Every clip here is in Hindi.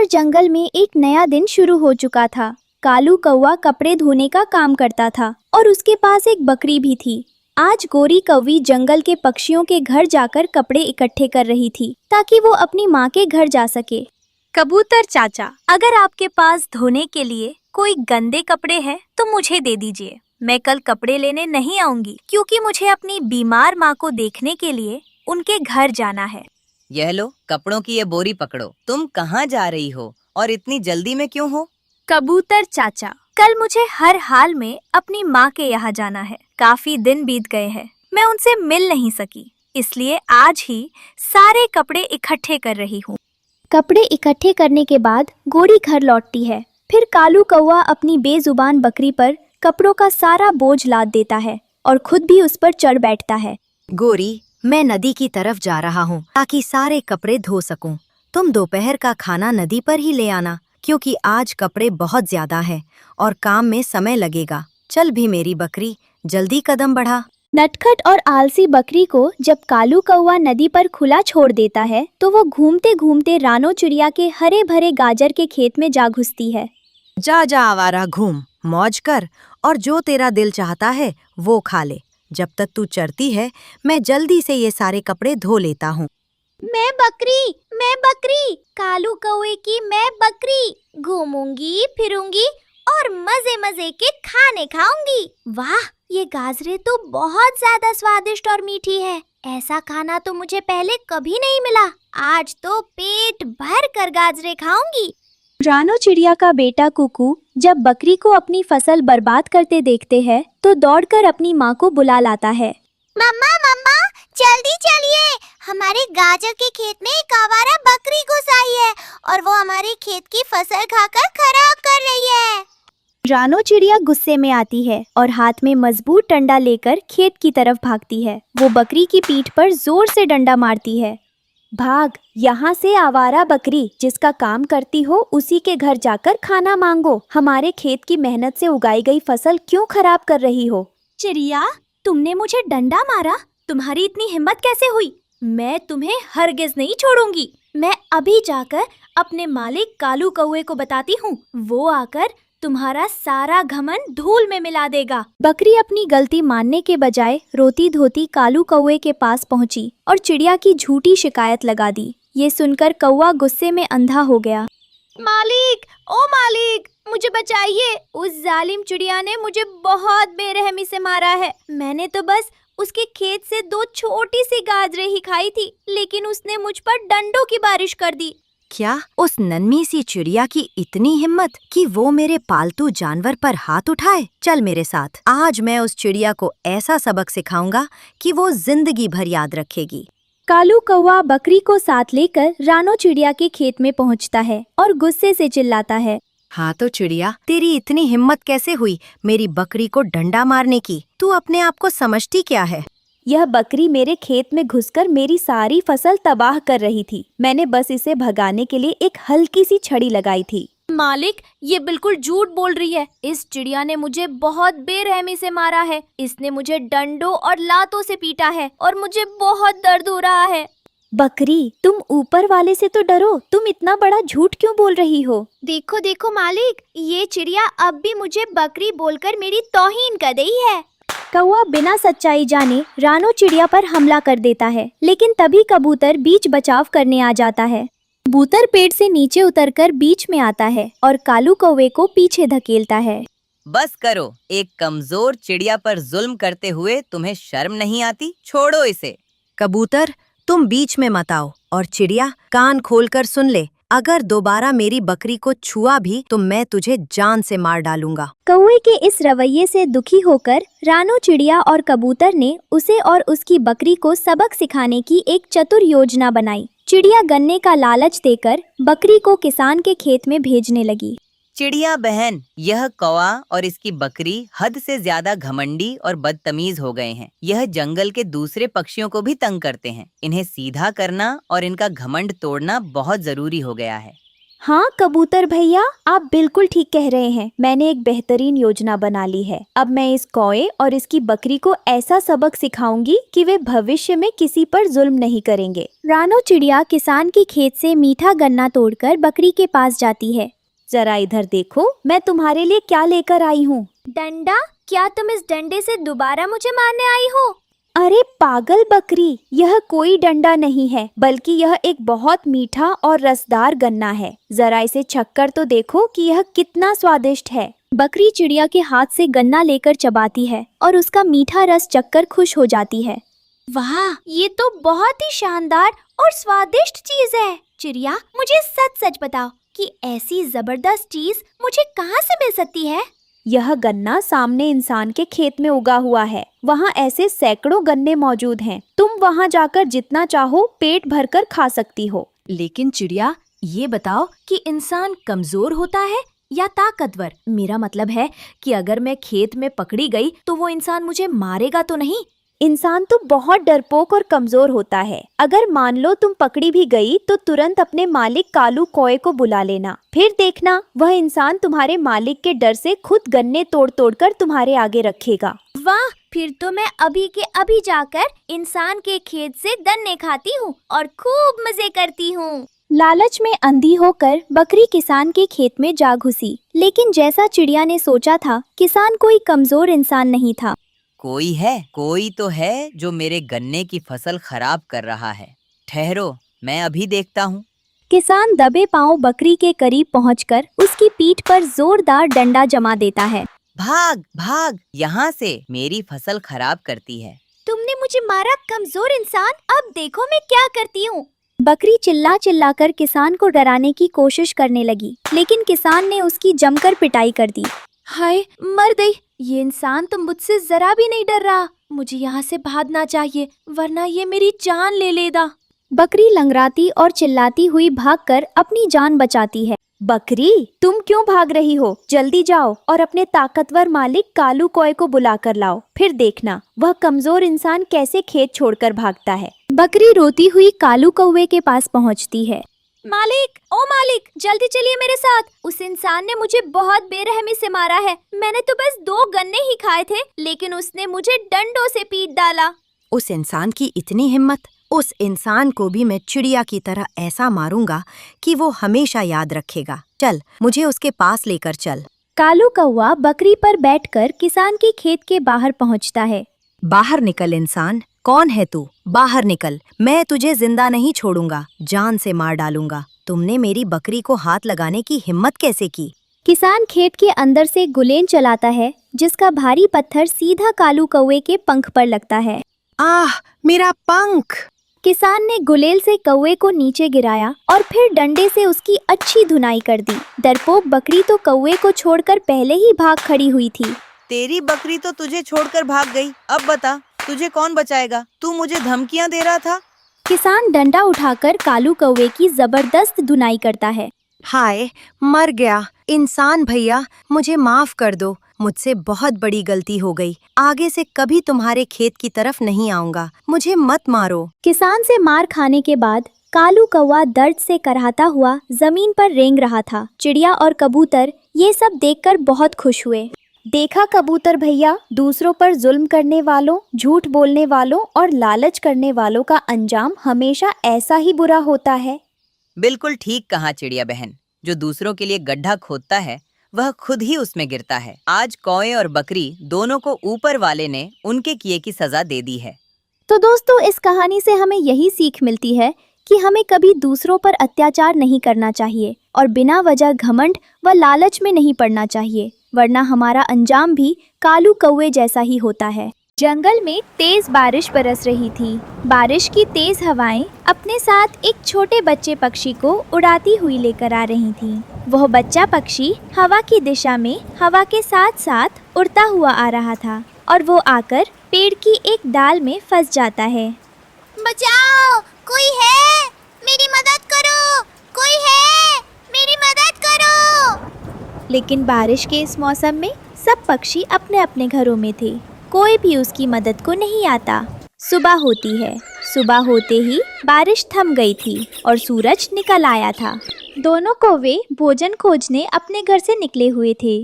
जंगल में एक नया दिन शुरू हो चुका था। कालू कौवा कपड़े धोने का काम करता था और उसके पास एक बकरी भी थी। आज गोरी कौवी जंगल के पक्षियों के घर जाकर कपड़े इकट्ठे कर रही थी ताकि वो अपनी माँ के घर जा सके। कबूतर चाचा, अगर आपके पास धोने के लिए कोई गंदे कपड़े हैं तो मुझे दे दीजिए। मैं कल कपड़े लेने नहीं आऊंगी क्योंकि मुझे अपनी बीमार माँ को देखने के लिए उनके घर जाना है। यह लो, कपड़ों की ये बोरी पकड़ो। तुम कहाँ जा रही हो और इतनी जल्दी में क्यों हो? कबूतर चाचा, कल मुझे हर हाल में अपनी माँ के यहाँ जाना है। काफी दिन बीत गए हैं, मैं उनसे मिल नहीं सकी, इसलिए आज ही सारे कपड़े इकट्ठे कर रही हूँ। कपड़े इकट्ठे करने के बाद गोरी घर लौटती है। फिर कालू कौवा अपनी बेजुबान बकरी पर कपड़ों का सारा बोझ लाद देता है और खुद भी उस पर चढ़ बैठता है। गोरी, मैं नदी की तरफ जा रहा हूँ ताकि सारे कपड़े धो सकूं। तुम दोपहर का खाना नदी पर ही ले आना क्योंकि आज कपड़े बहुत ज्यादा है और काम में समय लगेगा। चल भी मेरी बकरी, जल्दी कदम बढ़ा। नटखट और आलसी बकरी को जब कालू कौवा नदी पर खुला छोड़ देता है तो वो घूमते घूमते रानो चिड़िया के हरे भरे गाजर के खेत में जा घुसती है। जा जा आवारा, घूम मौज कर और जो तेरा दिल चाहता है वो खा ले। जब तक तू चरती है मैं जल्दी से ये सारे कपड़े धो लेता हूँ। मैं बकरी, कालू कौवे की मैं बकरी, घूमूंगी फिरूंगी और मजे मजे के खाने खाऊंगी। वाह, ये गाजरे तो बहुत ज्यादा स्वादिष्ट और मीठी है। ऐसा खाना तो मुझे पहले कभी नहीं मिला। आज तो पेट भर कर गाजरे खाऊंगी। रानो चिड़िया का बेटा कुकू जब बकरी को अपनी फसल बर्बाद करते देखते हैं तो दौड़कर अपनी माँ को बुला लाता है। मम्मा मम्मा, जल्दी चलिए, हमारे गाजर के खेत में एक आवारा बकरी घुस आई है और वो हमारे खेत की फसल खाकर खराब कर रही है। रानो चिड़िया गुस्से में आती है और हाथ में मजबूत डंडा लेकर खेत की तरफ भागती है। वो बकरी की पीठ पर जोर से डंडा मारती है। भाग यहाँ से आवारा बकरी, जिसका काम करती हो उसी के घर जाकर खाना मांगो। हमारे खेत की मेहनत से उगाई गई फसल क्यों खराब कर रही हो? चिड़िया, तुमने मुझे डंडा मारा? तुम्हारी इतनी हिम्मत कैसे हुई? मैं तुम्हें हरगिज नहीं छोड़ूंगी। मैं अभी जाकर अपने मालिक कालू कौवे को बताती हूँ। वो आकर तुम्हारा सारा घमंड धूल में मिला देगा। बकरी अपनी गलती मानने के बजाय रोती धोती कालू कौवे के पास पहुंची और चिड़िया की झूठी शिकायत लगा दी। ये सुनकर कौवा गुस्से में अंधा हो गया। मालिक, ओ मालिक, मुझे बचाइए। उस जालिम चिड़िया ने मुझे बहुत बेरहमी से मारा है। मैंने तो बस उसके खेत से 2 छोटी सी गाजरें ही खाई थी, लेकिन उसने मुझ पर डंडों की बारिश कर दी। क्या उस नन्ही सी चिड़िया की इतनी हिम्मत कि वो मेरे पालतू जानवर पर हाथ उठाए? चल मेरे साथ, आज मैं उस चिड़िया को ऐसा सबक सिखाऊंगा कि वो जिंदगी भर याद रखेगी। कालू कौवा बकरी को साथ लेकर रानो चिड़िया के खेत में पहुंचता है और गुस्से से चिल्लाता है। हाँ तो चिड़िया, तेरी इतनी हिम्मत कैसे हुई मेरी बकरी को डंडा मारने की? तू अपने आप को समझती क्या है? यह बकरी मेरे खेत में घुसकर मेरी सारी फसल तबाह कर रही थी। मैंने बस इसे भगाने के लिए एक हल्की सी छड़ी लगाई थी। मालिक, ये बिल्कुल झूठ बोल रही है। इस चिड़िया ने मुझे बहुत बेरहमी से मारा है। इसने मुझे डंडों और लातों से पीटा है और मुझे बहुत दर्द हो रहा है। बकरी, तुम ऊपर वाले से तो डरो, तुम इतना बड़ा झूठ क्यों बोल रही हो? देखो देखो मालिक, ये चिड़िया अब भी मुझे बकरी बोलकर मेरी तौहीन कर रही है। कौवा बिना सच्चाई जाने रानो चिड़िया पर हमला कर देता है, लेकिन तभी कबूतर बीच बचाव करने आ जाता है। कबूतर पेड़ से नीचे उतरकर बीच में आता है और कालू कौवे को पीछे धकेलता है। बस करो, एक कमजोर चिड़िया पर जुल्म करते हुए तुम्हें शर्म नहीं आती? छोड़ो इसे। कबूतर, तुम बीच में मत आओ और चिड़िया, कान खोलकर सुन ले। अगर दोबारा मेरी बकरी को छुआ भी तो मैं तुझे जान से मार डालूंगा। कौवे के इस रवैये से दुखी होकर रानो चिड़िया और कबूतर ने उसे और उसकी बकरी को सबक सिखाने की एक चतुर योजना बनाई। चिड़िया गन्ने का लालच देकर बकरी को किसान के खेत में भेजने लगी। चिड़िया बहन, यह कौवा और इसकी बकरी हद से ज्यादा घमंडी और बदतमीज हो गए हैं। यह जंगल के दूसरे पक्षियों को भी तंग करते हैं। इन्हें सीधा करना और इनका घमंड तोड़ना बहुत जरूरी हो गया है। हाँ कबूतर भैया, आप बिल्कुल ठीक कह रहे हैं। मैंने एक बेहतरीन योजना बना ली है। अब मैं इस कौए और इसकी बकरी को ऐसा सबक सिखाऊंगी कि वे भविष्य में किसी पर जुल्म नहीं करेंगे। रानो चिड़िया किसान के खेत से मीठा गन्ना तोड़कर बकरी के पास जाती है। जरा इधर देखो, मैं तुम्हारे लिए क्या लेकर आई हूँ। डंडा? क्या तुम इस डंडे से दोबारा मुझे मारने आई हो? अरे पागल बकरी, यह कोई डंडा नहीं है, बल्कि यह एक बहुत मीठा और रसदार गन्ना है। जरा इसे छक्कर तो देखो कि यह कितना स्वादिष्ट है। बकरी चिड़िया के हाथ से गन्ना लेकर चबाती है और उसका मीठा रस चखकर खुश हो जाती है। वाह, ये तो बहुत ही शानदार और स्वादिष्ट चीज है। चिड़िया, मुझे सच सच बताओ कि ऐसी जबरदस्त चीज मुझे कहाँ से मिल सकती है? यह गन्ना सामने इंसान के खेत में उगा हुआ है। वहाँ ऐसे सैकड़ों गन्ने मौजूद हैं। तुम वहाँ जाकर जितना चाहो पेट भरकर खा सकती हो। लेकिन चिड़िया, ये बताओ कि इंसान कमजोर होता है या ताकतवर? मेरा मतलब है कि अगर मैं खेत में पकड़ी गई तो वो इंसान मुझे मारेगा तो नहीं? इंसान तो बहुत डरपोक और कमजोर होता है। अगर मान लो तुम पकड़ी भी गई तो तुरंत अपने मालिक कालू कौए को बुला लेना। फिर देखना, वह इंसान तुम्हारे मालिक के डर से खुद गन्ने तोड़ तोड़ कर तुम्हारे आगे रखेगा। वाह, फिर तो मैं अभी के अभी जाकर इंसान के खेत से गन्ने खाती हूँ और खूब मजे करती हूँ। लालच में अंधी होकर बकरी किसान के खेत में जा घुसी। लेकिन जैसा चिड़िया ने सोचा था, किसान कोई कमजोर इंसान नहीं था। कोई तो है जो मेरे गन्ने की फसल खराब कर रहा है। ठहरो, मैं अभी देखता हूँ। किसान दबे पांव बकरी के करीब पहुंचकर उसकी पीठ पर जोरदार डंडा जमा देता है। भाग भाग यहाँ से, मेरी फसल खराब करती है। तुमने मुझे मारा कमजोर इंसान, अब देखो मैं क्या करती हूँ। बकरी चिल्ला चिल्ला कर किसान को डराने की कोशिश करने लगी, लेकिन किसान ने उसकी जमकर पिटाई कर दी। हाय, मर गई। ये इंसान तो मुझसे जरा भी नहीं डर रहा। मुझे यहाँ से भागना चाहिए, वरना ये मेरी जान ले लेगा। बकरी लंगड़ाती और चिल्लाती हुई भागकर अपनी जान बचाती है। बकरी, तुम क्यों भाग रही हो? जल्दी जाओ और अपने ताकतवर मालिक कालू कौए को बुला कर लाओ। फिर देखना वह कमजोर इंसान कैसे खेत छोड़कर भागता है। बकरी रोती हुई कालू कौए के पास पहुँचती है। मालिक, ओ मालिक, जल्दी चलिए मेरे साथ। उस इंसान ने मुझे बहुत बेरहमी से मारा है। मैंने तो बस 2 गन्ने ही खाए थे, लेकिन उसने मुझे डंडों से पीट डाला। उस इंसान की इतनी हिम्मत! उस इंसान को भी मैं चिड़िया की तरह ऐसा मारूंगा कि वो हमेशा याद रखेगा। चल, मुझे उसके पास लेकर चल। कालू कौवा बकरी पर बैठकर किसान के खेत के बाहर पहुंचता है। बाहर निकल इंसान, कौन है तू? बाहर निकल, मैं तुझे जिंदा नहीं छोड़ूंगा, जान से मार डालूंगा। तुमने मेरी बकरी को हाथ लगाने की हिम्मत कैसे की? किसान खेत के अंदर से गुलेन चलाता है, जिसका भारी पत्थर सीधा कालू कौवे के पंख पर लगता है। आह, मेरा पंख! किसान ने गुलेल से कौवे को नीचे गिराया और फिर डंडे से उसकी अच्छी धुनाई कर दी। डरपोक बकरी तो कौवे को छोड़कर पहले ही भाग खड़ी हुई थी। तेरी बकरी तो तुझे छोड़कर भाग गई। अब बता, तुझे कौन बचाएगा? तू मुझे धमकियाँ दे रहा था। किसान डंडा उठाकर कालू कौवे की जबरदस्त धुनाई करता है। हाय, मर गया। इंसान भैया, मुझे माफ कर दो, मुझसे बहुत बड़ी गलती हो गई। आगे से कभी तुम्हारे खेत की तरफ नहीं आऊंगा, मुझे मत मारो। किसान से मार खाने के बाद कालू कौवा दर्द से कराहता हुआ जमीन पर रेंग रहा था। चिड़िया और कबूतर ये सब देखकर बहुत खुश हुए। देखा कबूतर भैया, दूसरों पर जुल्म करने वालों, झूठ बोलने वालों और लालच करने वालों का अंजाम हमेशा ऐसा ही बुरा होता है। बिल्कुल ठीक कहा चिड़िया बहन। जो दूसरों के लिए गड्ढा खोदता है वह खुद ही उसमें गिरता है। आज कौए और बकरी दोनों को ऊपर वाले ने उनके किए की सजा दे दी है। तो दोस्तों, इस कहानी से हमें यही सीख मिलती है कि हमें कभी दूसरों पर अत्याचार नहीं करना चाहिए और बिना वजह घमंड व लालच में नहीं पड़ना चाहिए, वरना हमारा अंजाम भी कालू कौवे जैसा ही होता है। जंगल में तेज बारिश बरस रही थी। बारिश की तेज हवाएं अपने साथ एक छोटे बच्चे पक्षी को उड़ाती हुई लेकर आ रही थीं। वह बच्चा पक्षी हवा की दिशा में हवा के साथ साथ उड़ता हुआ आ रहा था और वो आकर पेड़ की एक डाल में फंस जाता है। बचाओ, कोई है? मेरी मदद करो, कोई है? मेरी मदद करो। लेकिन बारिश के इस मौसम में सब पक्षी अपने अपने घरों में थे। कोई भी उसकी मदद को नहीं आता। सुबह होती है। सुबह होते ही बारिश थम गई थी और सूरज निकल आया था। दोनों कौवे भोजन खोजने अपने घर से निकले हुए थे।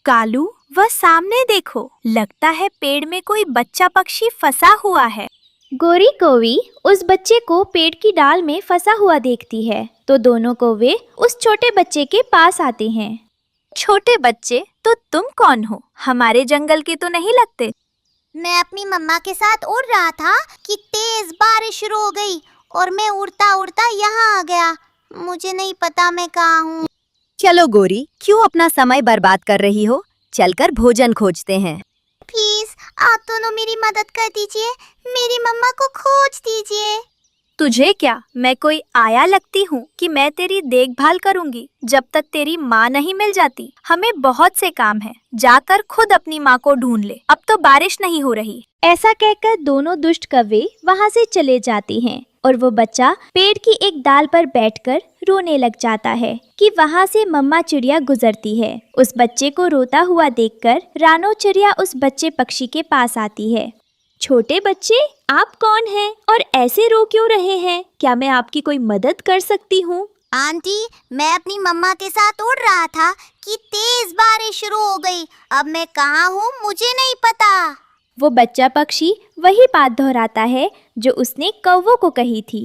कालू, वह सामने देखो, लगता है पेड़ में कोई बच्चा पक्षी फंसा हुआ है। गोरी कौवी उस बच्चे को पेड़ की डाल में फंसा हुआ देखती है तो दोनों कौवे उस छोटे बच्चे के पास आते हैं। छोटे बच्चे, तो तुम कौन हो? हमारे जंगल के तो नहीं लगते। मैं अपनी मम्मा के साथ उड़ रहा था कि तेज बारिश शुरू हो गई और मैं उड़ता उड़ता यहाँ आ गया। मुझे नहीं पता मैं कहाँ हूँ। चलो गोरी, क्यों अपना समय बर्बाद कर रही हो? चलकर भोजन खोजते हैं। प्लीज आप दोनों मेरी मदद कर दीजिए, मेरी मम्मा को खोज दीजिए। तुझे क्या, मैं कोई आया लगती हूँ कि मैं तेरी देखभाल करूँगी जब तक तेरी माँ नहीं मिल जाती? हमें बहुत से काम हैं, जाकर खुद अपनी माँ को ढूंढ ले। अब तो बारिश नहीं हो रही। ऐसा कहकर दोनों दुष्ट कौवे वहाँ से चले जाते हैं और वो बच्चा पेड़ की एक डाल पर बैठकर रोने लग जाता है कि वहाँ से मम्मा चिड़िया गुजरती है। उस बच्चे को रोता हुआ देखकर रानो चिड़िया उस बच्चे पक्षी के पास आती है। छोटे बच्चे, आप कौन हैं और ऐसे रो क्यों रहे हैं? क्या मैं आपकी कोई मदद कर सकती हूँ? आंटी, मैं अपनी मम्मा के साथ उड़ रहा था कि तेज बारिश शुरू हो गई। अब मैं कहाँ हूँ मुझे नहीं पता। वो बच्चा पक्षी वही बात दोहराता है जो उसने कौवों को कही थी।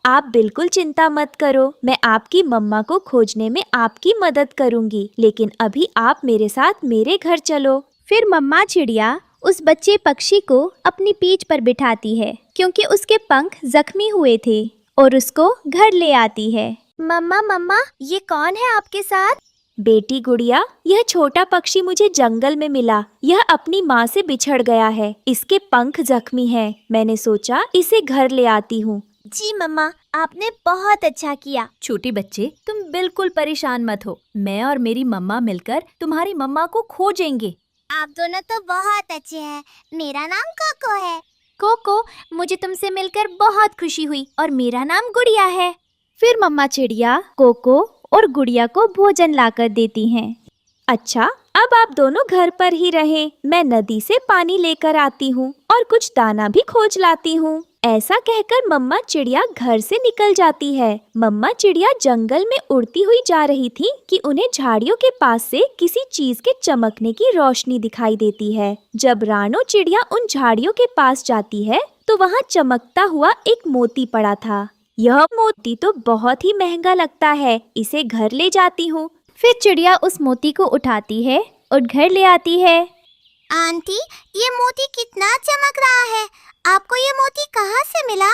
आप बिल्कुल चिंता मत करो, मैं आपकी मम्मा को खोजने में आपकी मदद करूंगी, लेकिन अभी आप मेरे साथ मेरे घर चलो। फिर मम्मा चिड़िया उस बच्चे पक्षी को अपनी पीठ पर बिठाती है क्योंकि उसके पंख जख्मी हुए थे और उसको घर ले आती है। मम्मा मम्मा, ये कौन है आपके साथ? बेटी गुड़िया, यह छोटा पक्षी मुझे जंगल में मिला। यह अपनी माँ से बिछड़ गया है, इसके पंख जख्मी हैं। मैंने सोचा इसे घर ले आती हूँ। जी मम्मा, आपने बहुत अच्छा किया। छोटे बच्चे, तुम बिल्कुल परेशान मत हो, मैं और मेरी मम्मा मिलकर तुम्हारी मम्मा को खोजेंगे। आप दोनों तो बहुत अच्छे हैं। मेरा नाम कोको है। कोको, मुझे तुमसे मिलकर बहुत खुशी हुई और मेरा नाम गुड़िया है। फिर मम्मा चिड़िया कोको और गुड़िया को भोजन लाकर देती हैं। अच्छा, अब आप दोनों घर पर ही रहें, मैं नदी से पानी लेकर आती हूँ और कुछ दाना भी खोज लाती हूँ। ऐसा कहकर मम्मा चिड़िया घर से निकल जाती है। मम्मा चिड़िया जंगल में उड़ती हुई जा रही थी कि उन्हें झाड़ियों के पास से किसी चीज के चमकने की रोशनी दिखाई देती है। जब रानो चिड़िया उन झाड़ियों के पास जाती है तो वहाँ चमकता हुआ एक मोती पड़ा था। यह मोती तो बहुत ही महंगा लगता है, इसे घर ले जाती हूँ। फिर चिड़िया उस मोती को उठाती है और घर ले आती है। आंटी, ये मोती कितना चमक रहा है। आपको ये मोती कहाँ से मिला?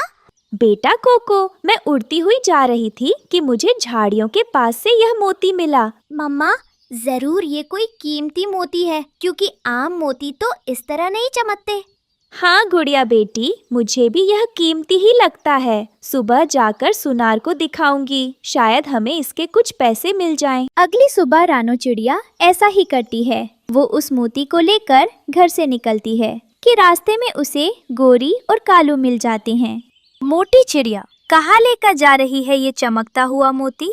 बेटा कोको, मैं उड़ती हुई जा रही थी कि मुझे झाड़ियों के पास से यह मोती मिला। मम्मा, जरूर ये कोई कीमती मोती है क्योंकि आम मोती तो इस तरह नहीं चमकते। हाँ गुड़िया बेटी, मुझे भी यह कीमती ही लगता है। सुबह जाकर सुनार को दिखाऊंगी, शायद हमें इसके कुछ पैसे मिल जाएं। अगली सुबह रानो चिड़िया ऐसा ही करती है। वो उस मोती को लेकर घर से निकलती है कि रास्ते में उसे गोरी और कालू मिल जाते हैं। मोटी चिड़िया, कहाँ लेकर जा रही है ये चमकता हुआ मोती?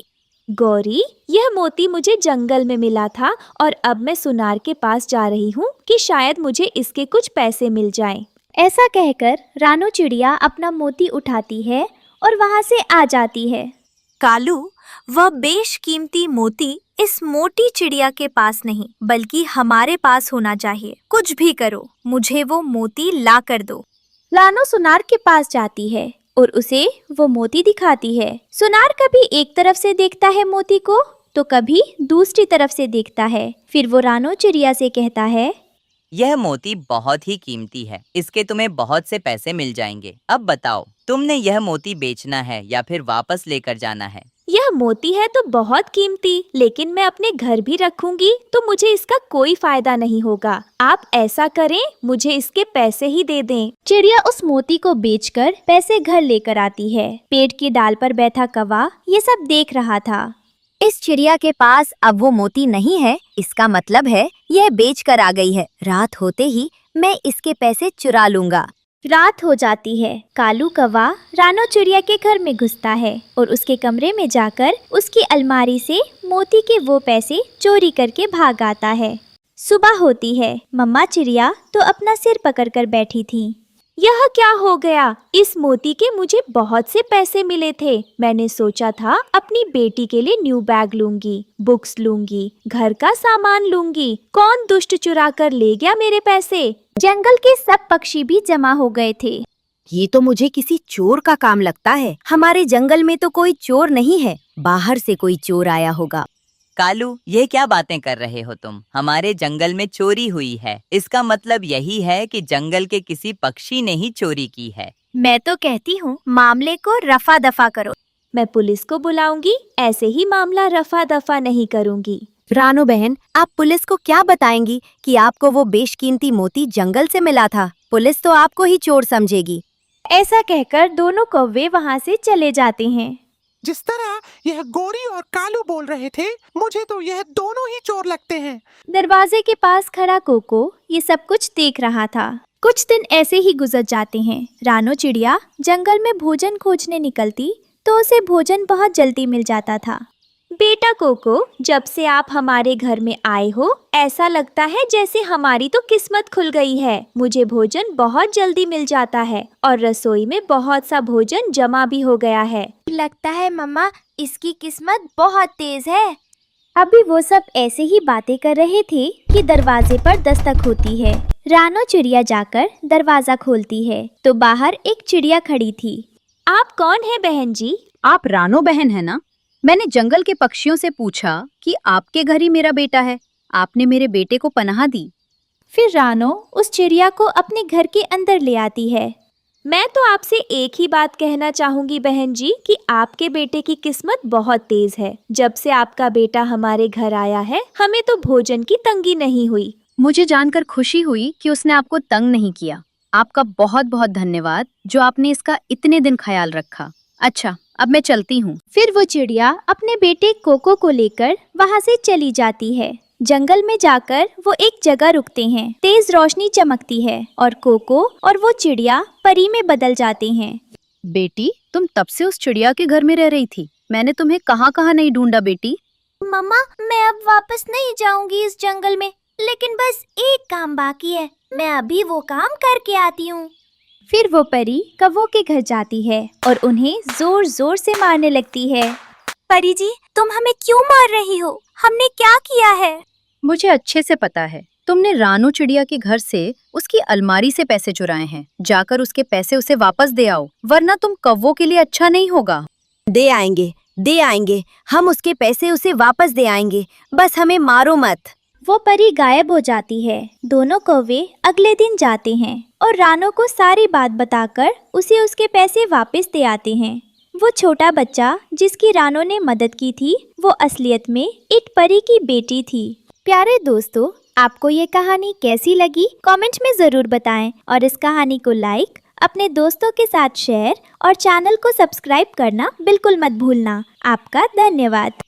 गौरी, यह मोती मुझे जंगल में मिला था और अब मैं सुनार के पास जा रही हूँ कि शायद मुझे इसके कुछ पैसे मिल जाएं। ऐसा कहकर रानो चिड़िया अपना मोती उठाती है और वहाँ से आ जाती है। कालू, वह बेशकीमती मोती इस मोटी चिड़िया के पास नहीं बल्कि हमारे पास होना चाहिए। कुछ भी करो, मुझे वो मोती ला कर दो। रानो सुनार के पास जाती है और उसे वो मोती दिखाती है। सुनार कभी एक तरफ से देखता है मोती को तो कभी दूसरी तरफ से देखता है। फिर वो रानो चिड़िया से कहता है, यह मोती बहुत ही कीमती है, इसके तुम्हें बहुत से पैसे मिल जाएंगे। अब बताओ, तुमने यह मोती बेचना है या फिर वापस लेकर जाना है? यह मोती है तो बहुत कीमती, लेकिन मैं अपने घर भी रखूंगी तो मुझे इसका कोई फायदा नहीं होगा। आप ऐसा करें, मुझे इसके पैसे ही दे दें। चिड़िया उस मोती को बेचकर पैसे घर लेकर आती है। पेड़ की डाल पर बैठा कौवा ये सब देख रहा था। इस चिड़िया के पास अब वो मोती नहीं है, इसका मतलब है यह बेच कर आ गई है। रात होते ही मैं इसके पैसे चुरा लूंगा। रात हो जाती है। कालू कौवा रानो चिड़िया के घर में घुसता है और उसके कमरे में जाकर उसकी अलमारी से मोती के वो पैसे चोरी करके भाग आता है। सुबह होती है। मम्मा चिड़िया तो अपना सिर पकड़कर बैठी थी। यह क्या हो गया? इस मोती के मुझे बहुत से पैसे मिले थे। मैंने सोचा था अपनी बेटी के लिए न्यू बैग लूंगी, बुक्स लूंगी, घर का सामान लूंगी। कौन दुष्ट चुरा कर ले गया मेरे पैसे? जंगल के सब पक्षी भी जमा हो गए थे। ये तो मुझे किसी चोर का काम लगता है। हमारे जंगल में तो कोई चोर नहीं है, बाहर से कोई चोर आया होगा। कालू, ये क्या बातें कर रहे हो तुम? हमारे जंगल में चोरी हुई है। इसका मतलब यही है कि जंगल के किसी पक्षी ने ही चोरी की है। मैं तो कहती हूँ मामले को रफा दफा करो। मैं पुलिस को बुलाऊंगी, ऐसे ही मामला रफा दफा नहीं करूंगी। रानो बहन, आप पुलिस को क्या बताएंगी कि आपको वो बेशकीमती मोती जंगल से मिला था? पुलिस तो आपको ही चोर समझेगी। ऐसा कहकर दोनों कौवे वहाँ से चले जाते हैं। जिस तरह यह गोरी और कालू बोल रहे थे, मुझे तो यह दोनों ही चोर लगते हैं। दरवाजे के पास खड़ा कोको ये सब कुछ देख रहा था। कुछ दिन ऐसे ही गुजर जाते हैं। रानो चिड़िया जंगल में भोजन खोजने निकलती तो उसे भोजन बहुत जल्दी मिल जाता था। बेटा कोको, जब से आप हमारे घर में आए हो, ऐसा लगता है जैसे हमारी तो किस्मत खुल गई है। मुझे भोजन बहुत जल्दी मिल जाता है और रसोई में बहुत सा भोजन जमा भी हो गया है। लगता है मम्मा इसकी किस्मत बहुत तेज है। अभी वो सब ऐसे ही बातें कर रहे थे कि दरवाजे पर दस्तक होती है। रानो चिड़िया जाकर दरवाजा खोलती है तो बाहर एक चिड़िया खड़ी थी। आप कौन है बहन जी? आप रानो बहन है ना? मैंने जंगल के पक्षियों से पूछा कि आपके घर ही मेरा बेटा है। आपने मेरे बेटे को पनाह दी। फिर रानो उस चिड़िया को अपने घर के अंदर ले आती है। मैं तो आपसे एक ही बात कहना चाहूंगी बहन जी कि आपके बेटे की किस्मत बहुत तेज है। जब से आपका बेटा हमारे घर आया है, हमें तो भोजन की तंगी नहीं हुई। मुझे जानकर खुशी हुई कि उसने आपको तंग नहीं किया। आपका बहुत बहुत धन्यवाद जो आपने इसका इतने दिन ख्याल रखा। अच्छा, अब मैं चलती हूँ। फिर वो चिड़िया अपने बेटे कोको को लेकर वहाँ से चली जाती है। जंगल में जाकर वो एक जगह रुकते हैं। तेज रोशनी चमकती है और कोको और वो चिड़िया परी में बदल जाते हैं। बेटी, तुम तब से उस चिड़िया के घर में रह रही थी। मैंने तुम्हें कहाँ कहाँ नहीं ढूंढा बेटी। मम्मा, मैं अब वापस नहीं जाऊंगी इस जंगल में, लेकिन बस एक काम बाकी है। मैं अभी वो काम करके आती हूँ। फिर वो परी कौवों के घर जाती है और उन्हें जोर जोर से मारने लगती है। परी जी, तुम हमें क्यों मार रही हो? हमने क्या किया है? मुझे अच्छे से पता है। तुमने रानो चिड़िया के घर से उसकी अलमारी से पैसे चुराए हैं। जाकर उसके पैसे उसे वापस दे आओ, वरना तुम कौवों के लिए अच्छा नहीं होगा। दे आएंगे। हम उसके पैसे उसे वापस दे आएंगे। बस हमें मारो मत। वो परी गायब हो जाती है। दोनों कौवे अगले दिन जाते हैं और रानो को सारी बात बताकर उसे उसके पैसे वापस दे आते हैं। वो छोटा बच्चा जिसकी रानो ने मदद की थी, वो असलियत में एक परी की बेटी थी। प्यारे दोस्तों, आपको ये कहानी कैसी लगी? कमेंट में ज़रूर बताएं और इस कहानी को लाइक, अपने दोस्तों के साथ शेयर और चैनल को सब्सक्राइब करना बिल्कुल मत भूलना। आपका धन्यवाद।